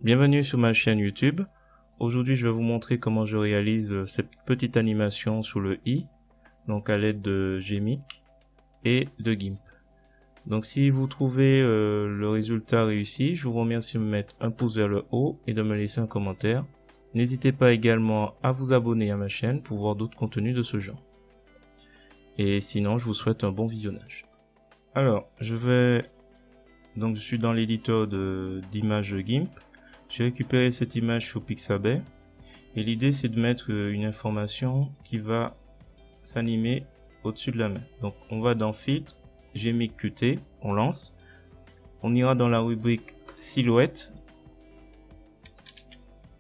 Bienvenue sur ma chaîne YouTube. Aujourd'hui, je vais vous montrer comment je réalise cette petite animation sur le i, donc à l'aide de Gmik et de GIMP. Donc si vous trouvez le résultat réussi, je vous remercie de me mettre un pouce vers le haut et de me laisser un commentaire. N'hésitez pas également à vous abonner à ma chaîne pour voir d'autres contenus de ce genre. Et sinon, je vous souhaite un bon visionnage. Alors, je suis dans l'éditeur d'images GIMP. J'ai récupéré cette image sur Pixabay et l'idée c'est de mettre une information qui va s'animer au-dessus de la main. Donc on va dans Filtre, Gmik Qt, on lance. On ira dans la rubrique Silhouette.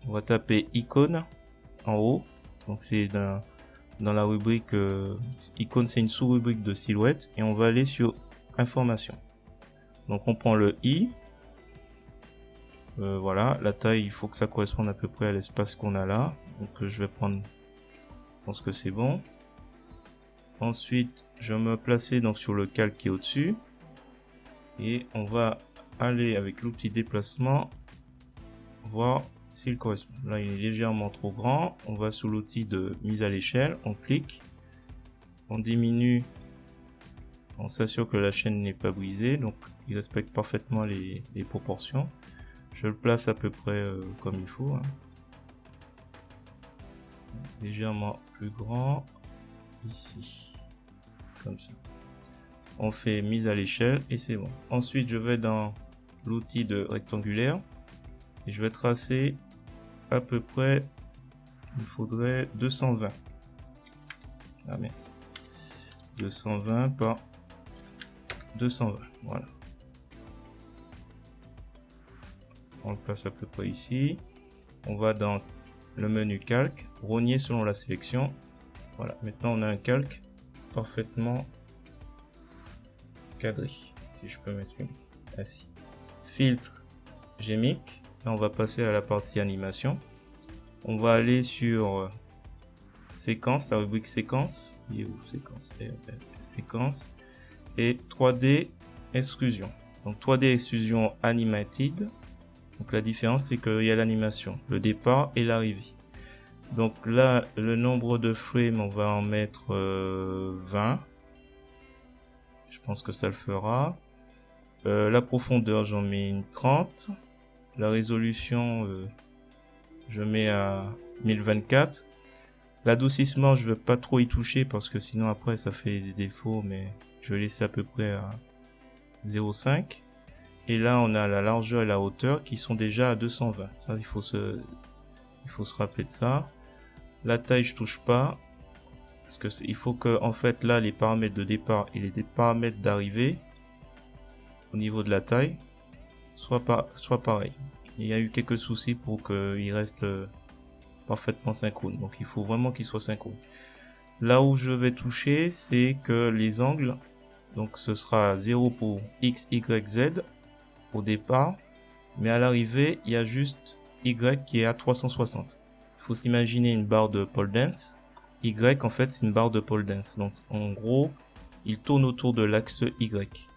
On va taper Icône en haut. Donc c'est dans la rubrique Icône, c'est une sous-rubrique de Silhouette et on va aller sur Information. Donc on prend le i. Voilà, la taille, il faut que ça corresponde à peu près à l'espace qu'on a là. Donc je vais prendre, je pense que c'est bon. Ensuite, je vais me placer donc sur le calque qui est au-dessus. Et on va aller avec l'outil déplacement, voir s'il correspond. Là, il est légèrement trop grand. On va sous l'outil de mise à l'échelle, on clique, on diminue, on s'assure que la chaîne n'est pas brisée. Donc il respecte parfaitement les proportions. Je le place à peu près comme il faut, hein. Légèrement plus grand ici, comme ça. On fait mise à l'échelle et c'est bon. Ensuite, je vais dans l'outil de rectangulaire et je vais tracer à peu près, il faudrait 220. Ah mince, 220 par 220, voilà. On le place à peu près ici. On va dans le menu calque, rogner selon la sélection. Voilà, maintenant on a un calque parfaitement cadré, si je peux m'exprimer ainsi. Filtre Gmik, là on va passer à la partie animation. On va aller sur séquence, la rubrique séquence, séquence et 3D extrusion. Donc 3D extrusion animated. Donc la différence c'est qu'il y a l'animation, le départ et l'arrivée. Donc là le nombre de frames on va en mettre 20. Je pense que ça le fera. La profondeur j'en mets une 30. La résolution je mets à 1024. L'adoucissement je ne vais pas trop y toucher parce que sinon après ça fait des défauts, mais je vais laisser à peu près à 0,5. Et là, on a la largeur et la hauteur qui sont déjà à 220. Ça, il faut se rappeler de ça. La taille, je touche pas. Parce que il faut que, en fait, là, les paramètres de départ et les paramètres d'arrivée, au niveau de la taille, soient pareils. Il y a eu quelques soucis pour qu'il reste parfaitement synchrone. Donc, il faut vraiment qu'il soit synchrone. Là où je vais toucher, c'est que les angles, donc ce sera 0 pour X, Y, Z. Au départ, mais à l'arrivée il y a juste Y qui est à 360. Il faut s'imaginer une barre de pole dance. Y en fait c'est une barre de pole dance, donc en gros il tourne autour de l'axe Y.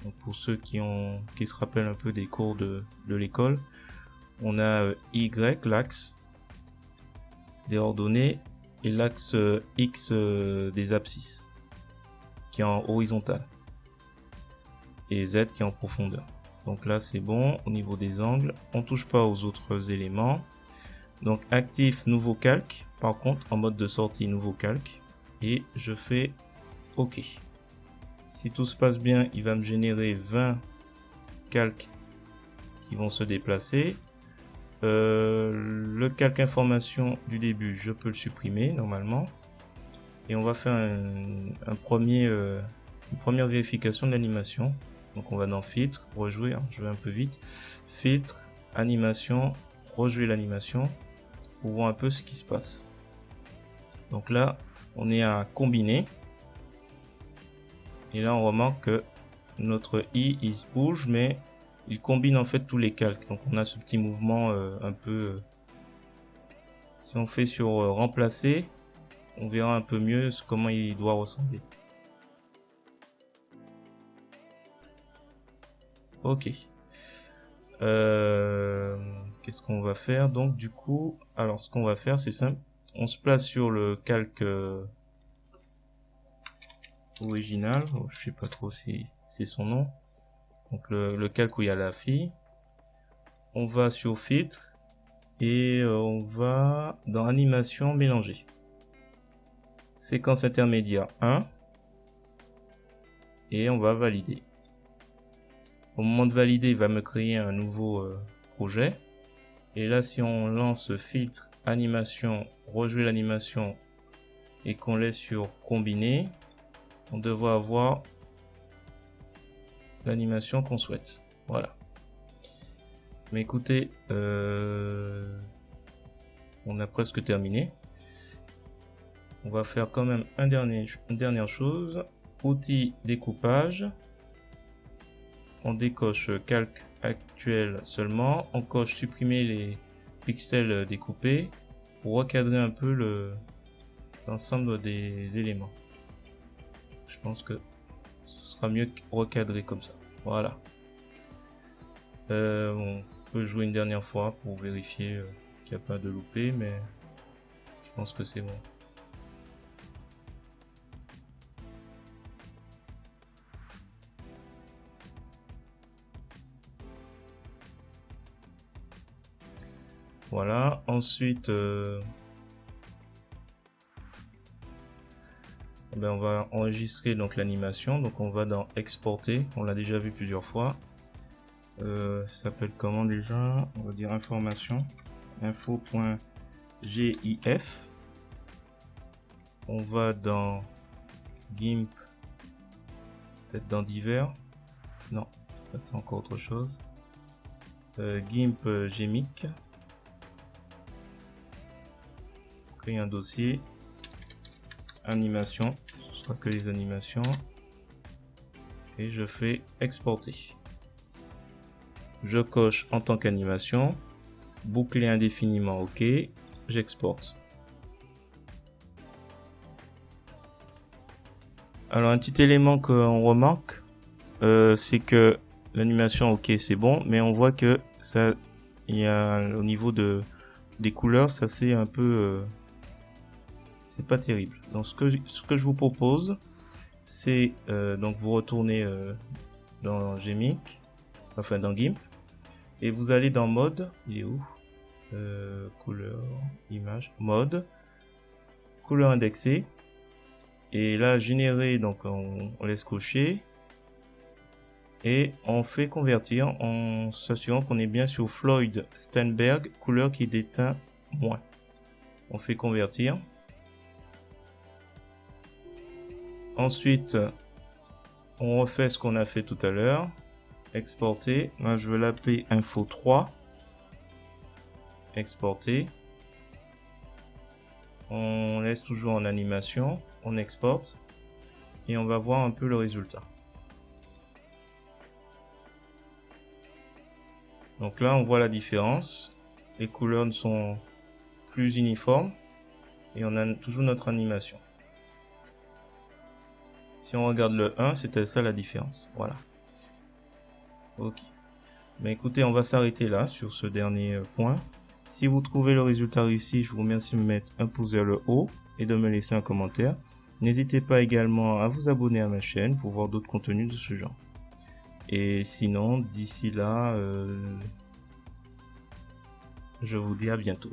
Donc pour ceux qui se rappellent un peu des cours de l'école, on a Y, l'axe des ordonnées, et l'axe X des abscisses qui est en horizontal et Z qui est en profondeur. Donc là c'est bon au niveau des angles, on touche pas aux autres éléments. Donc actif nouveau calque, par contre en mode de sortie nouveau calque, et je fais OK. Si tout se passe bien, il va me générer 20 calques qui vont se déplacer. Le calque information du début, je peux le supprimer normalement, et on va faire une première vérification de l'animation. Donc on va dans filtre, rejouer, je vais un peu vite, filtre, animation, rejouer l'animation pour voir un peu ce qui se passe. Donc là on est à combiner et là on remarque que notre i il se bouge mais il combine en fait tous les calques. Donc on a ce petit mouvement un peu, si on fait sur remplacer, on verra un peu mieux comment il doit ressembler. Ok. qu'est-ce qu'on va faire? Donc du coup, alors ce qu'on va faire, c'est simple. On se place sur le calque original. Oh, je sais pas trop si c'est son nom. Donc le calque où il y a la fille. On va sur filtre et on va dans animation mélanger. Séquence intermédiaire 1 et on va valider. Au moment de valider, il va me créer un nouveau projet. Et là, si on lance filtre, animation, rejouer l'animation et qu'on laisse sur combiner, on devrait avoir l'animation qu'on souhaite. Voilà. Mais écoutez, on a presque terminé. On va faire quand même une dernière chose. Outil découpage. On décoche calque actuel seulement. On coche supprimer les pixels découpés pour recadrer un peu l'ensemble des éléments. Je pense que ce sera mieux recadré comme ça. Voilà. On peut jouer une dernière fois pour vérifier qu'il n'y a pas de loupé, mais je pense que c'est bon. Voilà, ensuite on va enregistrer donc l'animation. Donc on va dans exporter, on l'a déjà vu plusieurs fois. Ça s'appelle comment déjà? On va dire information, info.gif. On va dans GIMP, peut-être dans divers. Non, ça c'est encore autre chose. GIMP Gmic. Créer un dossier. Animation, ce sera que les animations. Et je fais exporter. Je coche en tant qu'animation. Boucler indéfiniment, OK. J'exporte. Alors un petit élément qu'on remarque, c'est que l'animation, OK, c'est bon, mais on voit que ça, il y a au niveau des couleurs, ça c'est un peu, c'est pas terrible. Donc ce que je vous propose, c'est donc vous retournez dans Gmic, enfin dans GIMP, et vous allez dans mode. Il est où? Couleur, image, mode, couleur indexée. Et là, générer, donc on laisse cocher. Et on fait convertir en s'assurant qu'on est bien sur Floyd Steinberg, couleur qui déteint moins. On fait convertir. Ensuite, on refait ce qu'on a fait tout à l'heure. Exporter. Là, je veux l'appeler info 3. Exporter. On laisse toujours en animation. On exporte. Et on va voir un peu le résultat. Donc là, on voit la différence. Les couleurs sont plus uniformes. Et on a toujours notre animation. Si on regarde le 1, c'était ça la différence. Voilà. Ok. Mais écoutez, on va s'arrêter là sur ce dernier point. Si vous trouvez le résultat réussi, je vous remercie de me mettre un pouce vers le haut et de me laisser un commentaire. N'hésitez pas également à vous abonner à ma chaîne pour voir d'autres contenus de ce genre. Et sinon, d'ici là, je vous dis à bientôt.